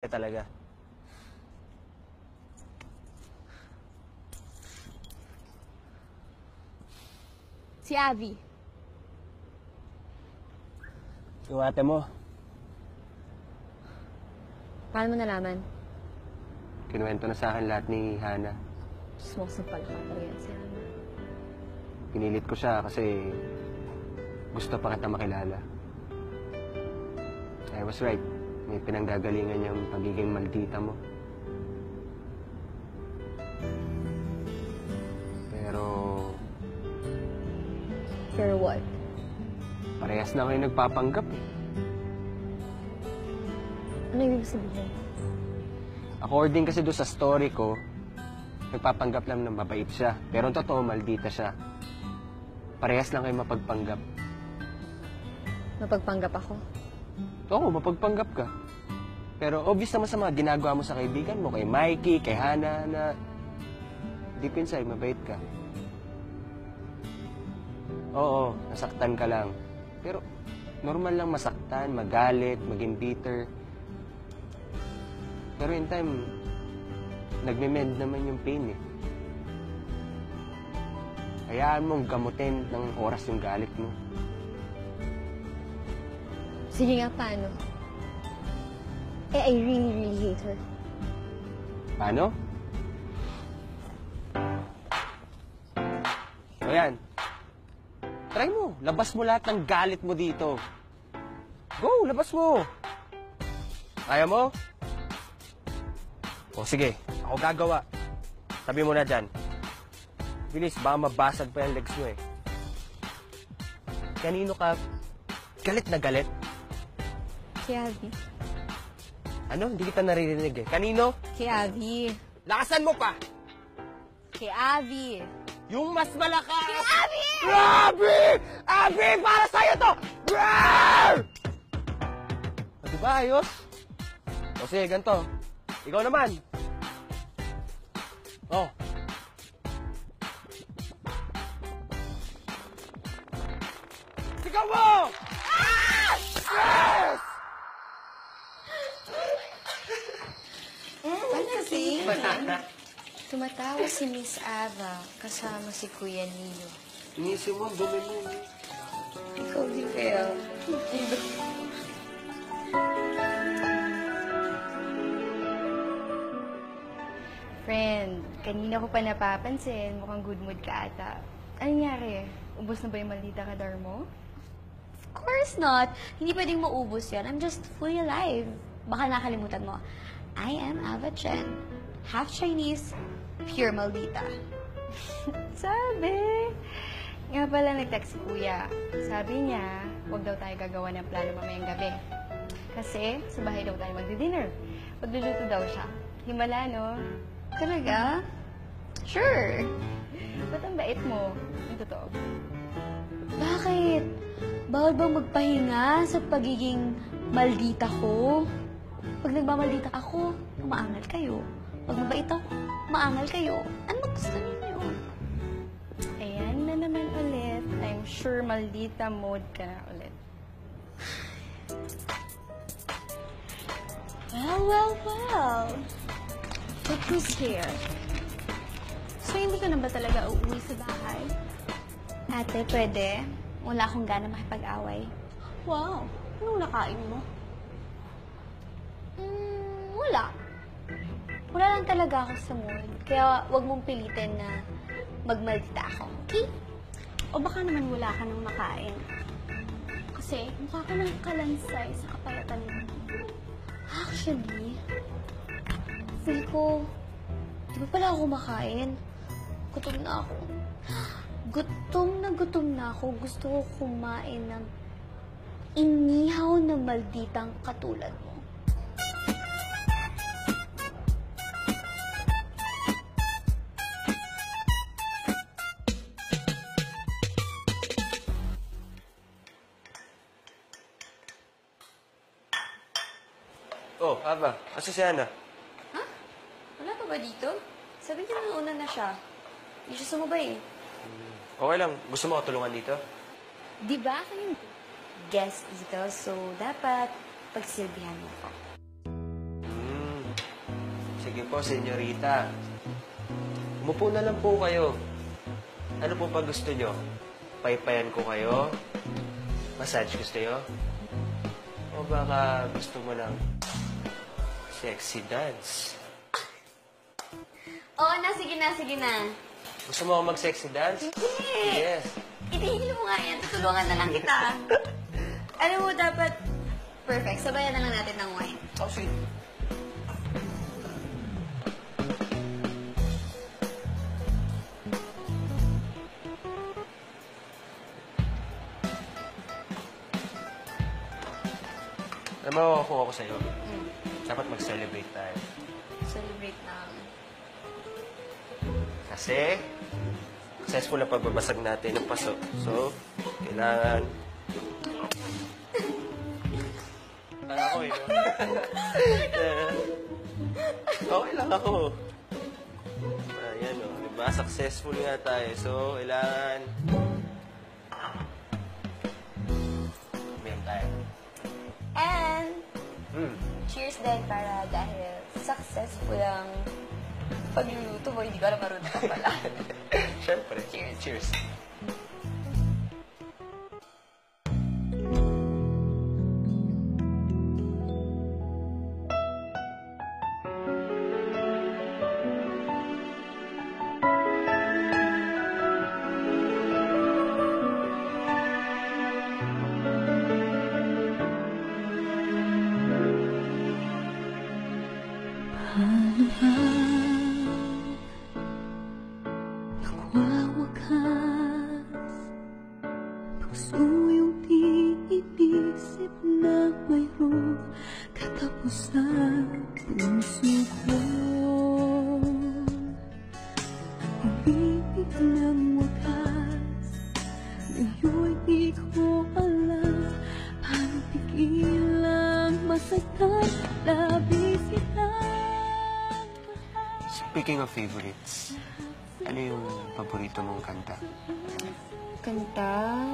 talaga. Si Abby. Yung ate mo, Paano mo nalaman? kinuwento na sa akin lahat ni Hana. Smoksong pala ka pa rin si Hana. Pinilit ko siya kasi gusto pa kita makilala. I was right. May pinanggagalingan yung pagiging maldita mo. Pero For what? parehas na kayo nagpapanggap eh. Ano ibig sabihin? According kasi doon sa story ko, nagpapanggap lang na mabait siya. Pero ang totoo, maldita siya. Parehas lang kayo mapagpanggap. Mapagpanggap ako? Oo, mapagpanggap ka. Pero obvious naman sa mga ginagawa mo sa kaibigan mo, kay Mikey, kay Hana, na deep inside, mabait ka. Oo, nasaktan ka lang. Pero normal lang masaktan, magalit, maging bitter. Pero in time, nagme-mend naman yung pain eh. Hayaan mong gamutin ng oras yung galit mo. Sige nga, paano? I really, really hate her. Paano? O yan. Try mo. Labas mo lahat ng galit mo dito. Go, labas mo. Kaya mo? O sige, ako gagawa. Sabi mo na dyan. Bilis, baka mabasag pa yung legs mo eh. Kanino ka galit na galit? Si Abby. Ano? Hindi kita naririnig eh. Kanino? Si Abby. Lakasan mo pa! Si Abby. Yung mas malakas! Si Abby! Abby! Abby! Para sa'yo to! Rawr! O, diba, ayos? O sige, ganito. Ikaw naman. Oh. Sigaw mo! Ah! Yes! Kasi, tumatawa si Miss Ava kasama si Kuya Nino. Inisip mo, dumi mo. Ikaw din kaya. Friend, kanina ko pa napapansin, mukhang good mood ka ata. Ano nangyari? Ubus na ba yung maldita kadar mo? Of course not. Hindi pwedeng maubos yan. I'm just fully alive. Baka nakalimutan mo. I am Ava Chen. Half Chinese, pure maldita. Sabi! Nga pala nag-text si Kuya. Sabi niya, huwag daw tayo gagawa ng plano mamayang gabi. Kasi sa bahay daw tayo magdi-dinner. Magluluto daw siya. Himala, no? Talaga? Sure. Ba't ang bait mo? Yung totoo. Bakit? Bawal bang magpahinga sa pagiging maldita ko? Pag nagmamaldita ako, umaangal kayo. Pag mabait ako, umaangal kayo. Ano bang gusto ninyo? Ayan na naman ulit. I'm sure maldita mode ka na ulit. Well. Look who's here. So, hindi ka na ba talaga uuwi sa bahay? Ate, pwede. Wala akong gana makipag-away. Wow. Anong nakain mo? Wala. Wala lang talaga ako sa mood. Kaya wag mong pilitin na magmaldita ako. Okay? O baka naman wala ka nang makain. Kasi mukha ka ng kalansay sa kapayatan mo. Actually, feel ko, di ba pala ako kumakain? Gutom na ako. Gutom na ako. Gusto ko kumain ng inihaw na malditang katulad mo. Oh, Ava, asa si Hana? Ha? Wala pa ba dito? Sabi niya nauna na siya. Hindi siya sumabay eh. Okay lang. Gusto mo ako tulungan dito? Di ba kayo guest dito? So, dapat pagsilbihan mo ko. Sige po, senyorita. Umupo na lang po kayo. Ano po pa gusto nyo? Paypayan ko kayo? Massage gusto nyo? O baka gusto mo ng sexy dance? Oo na, sige na, sige na. Gusto mo ako mag-sexy dance? Hindi! Yes. Itihil mo nga yan. Tutulungan na lang kita. Alam mo, dapat perfect. Sabayan na lang natin ng wine. Oh, sweet. Alam mo, kung ako sa'yo, dapat mag-celebrate tayo. Celebrate na. Kasi, successful na pagbabasag natin ng paso. So, kailangan... Kaya ako eh, no? Okay lang ako. Ayan, o. Diba? Successful nga tayo. So, kailangan... Umiyak tayo. And, cheers din para dahil successful ang pagluluto mo. Hindi ko alam marunong ka pala. Siyempre. Cheers. Cheers. Nagwawakas puso yung di inisip na mayroong katapusan. Puso ko umibig ng wakas. Ngayon di ko alam paano pigilang masaktan. Labis kitang Speaking of favorites, ano yung paborito mong kanta? Kanta?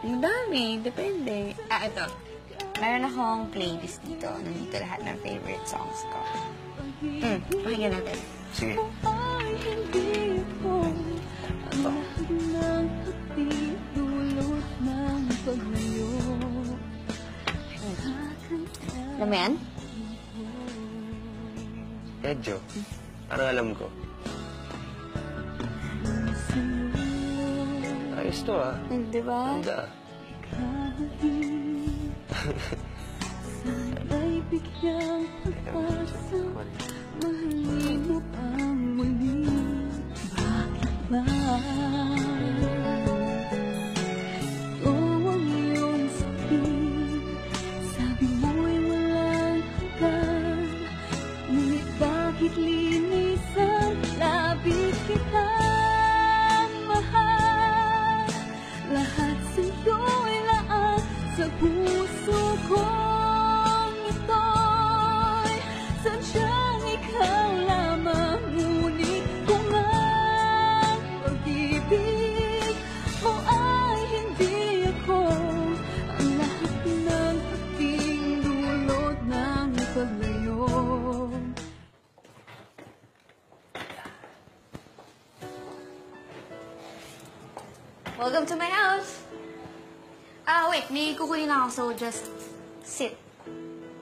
Ang dami. Depende. Ito. Meron akong playlist dito. Nandito lahat ng favorite songs ko. Pakinggan natin. Sige. ay hindi ko ang lahat ng pagtitulot ng paglayo. Alam mo yan? Medyo. Parang alam ko. Ayos to ah. Di ba? Ganda. Sana'y bigyang pag-asa, mahalin mo pang muli. Bakit ba? Ito ang iyong sabihin. Sabi mo'y walang hanggan. Ngunit bakit linisan? Labis kitang mahal. Lahat sa'yo'y laang sa puso kong ito'y sadyang ikaw lamang. Ngunit kung ang pag-ibig mo ay hindi ako, ang lahat ng aking dulot ng paglayo. Welcome to my house. Wait. May kukunin ako, so just sit.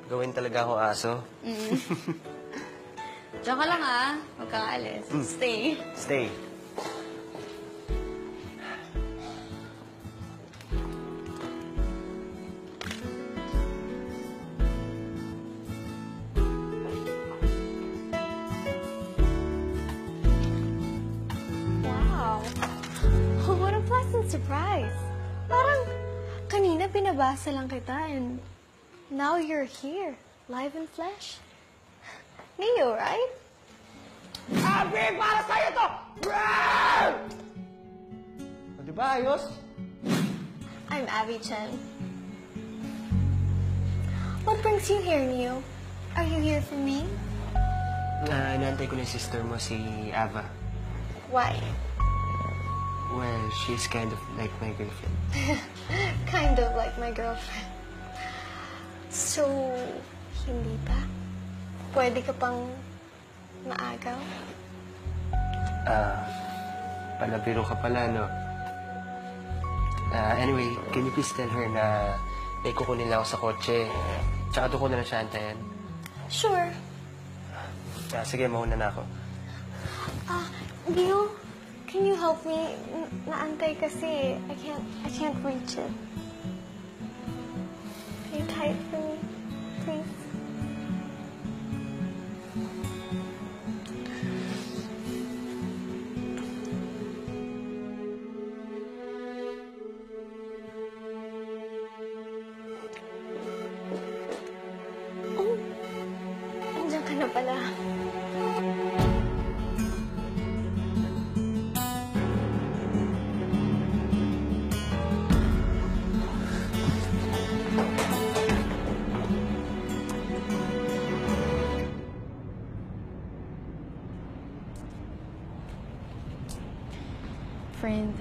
Gawin talaga akong aso. Diyan ka lang, Huwag kang aalis. Stay. Stay. Wow. Oh, what a pleasant surprise. Parang kanina binabasa lang kita and now you're here, live in flesh. Neo, right? Abi, para sa'yo to! Rawr! O, diba, ayos? I'm Abby Chen. What brings you here, Neo? Are you here for me? Inaantay ko na yung sister mo, si Ava. Why? Well, she's kind of like my girlfriend. Kind of like my girlfriend. So, hindi pa? Pwede ka pang Maagaw? Palabiro ka pala, no? Anyway, can you please tell her na may kukunin lang ako sa kotse? Tsaka doon ko na lang siya antayin. Sure. Sige, mauna na ako. Leo, can you help me? Naantay kasi. I can't reach it. Can you tie it for me, please? Oh, andiyan ka na pala. Friend,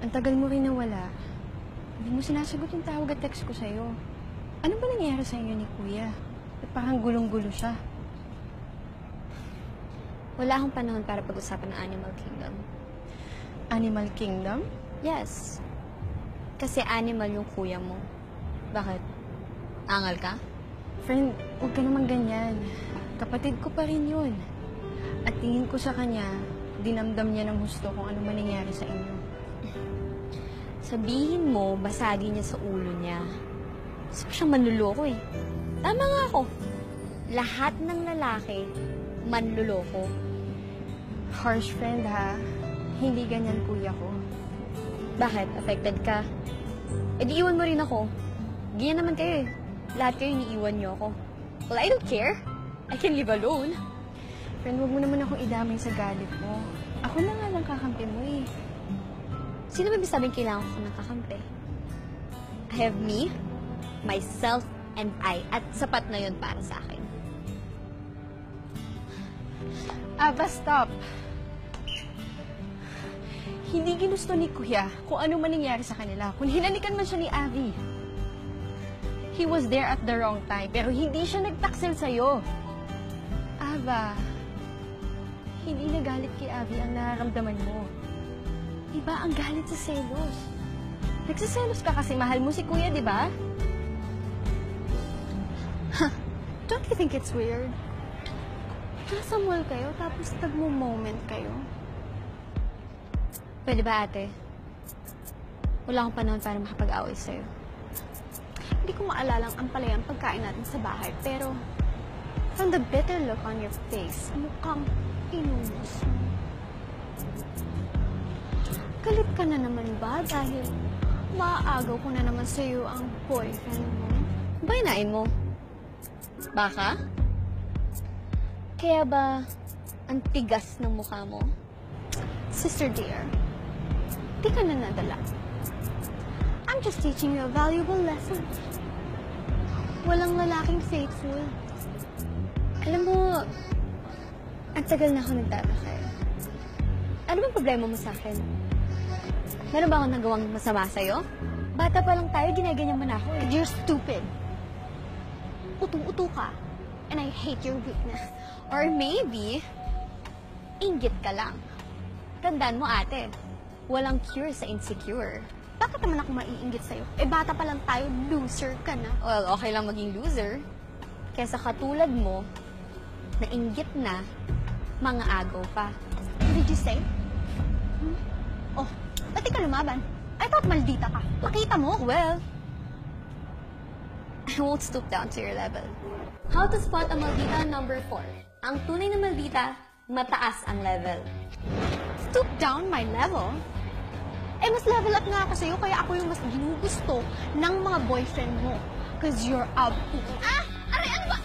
ang tagal mo rin nawala. Hindi mo sinasagot yung tawag at text ko sa'yo. Ano ba nangyari sa inyo ni Kuya? At parang gulong-gulo siya. Wala akong panahon para pag-usapan ng Animal Kingdom. Animal Kingdom? Yes. Kasi animal yung kuya mo. Bakit? Angal ka? Friend, huwag ka naman ganyan. Kapatid ko pa rin yun. At tingin ko sa kanya, dinamdam niya ng gusto kung ano man nangyari sa inyo. Sabihin mo, basagin niya sa ulo niya. Gusto ko siyang manluloko eh. Tama nga ako. Lahat ng lalaki, manluloko. Harsh friend ha. Hindi ganyan kuya ko. Bakit? Affected ka? Eh di iwan mo rin ako. Ganyan naman kayo eh. Lahat kayo iniiwan niyo ako. Well, I don't care. I can live alone. Friend, huwag mo naman akong idamay sa galit mo. Ako na nga lang kakampi mo eh. Sino ba sabing kailangan ko ng kakampi? I have me, myself, and I. At sapat na yun para sa akin. Aba, stop. Hindi ginusto ni Kuya kung ano man nangyari sa kanila. Kung hinalikan man siya ni Abby. He was there at the wrong time, pero hindi siya nagtaksil sa'yo. Aba, hindi nagalit kay Abby ang nararamdaman mo. Iba ang galit sa selos. Nagsiselos ka kasi mahal mo si Kuya, di ba? Don't you think it's weird? Nasa mall kayo, tapos nagmo-moment kayo. Pwede ba, ate? Wala akong panahon para makapag-away sa'yo. Hindi ko maalalang ang palayang pagkain natin sa bahay, pero from the bitter look on your face, mukhang inubos mo. Galit ka na naman ba dahil maaagaw ko na naman sa'yo ang boyfriend mo? Ba inain mo? Baka? Kaya ba ang tigas ng mukha mo? Sister dear, di ka na nadala. I'm just teaching you a valuable lesson. Walang lalaking faithful. Alam mo, ang tagal na ako nagtataka. Ano bang problema mo sa akin? Meron ba akong nagawang masama sa'yo? Bata pa lang tayo, ginaganyan mo na ako eh. You're stupid. Utong-uto ka. And I hate your weakness. Or maybe, inggit ka lang. Tandaan mo ate, walang cure sa insecure. Bakit naman ako maiinggit sa'yo? Eh, bata pa lang tayo, loser ka na. Well, okay lang maging loser. Kesa katulad mo, nainggit na, mga agaw pa. What did you say? Oh, ba't di ka lumaban? I thought maldita ka. Pakita mo. Well, I won't stoop down to your level. How to spot a maldita number 4. Ang tunay na maldita, mataas ang level. Stoop down my level? Eh, mas level up nga ako sa'yo, kaya ako yung mas ginugusto ng mga boyfriend mo. Cause you're a... Ah! Aray, ano ba?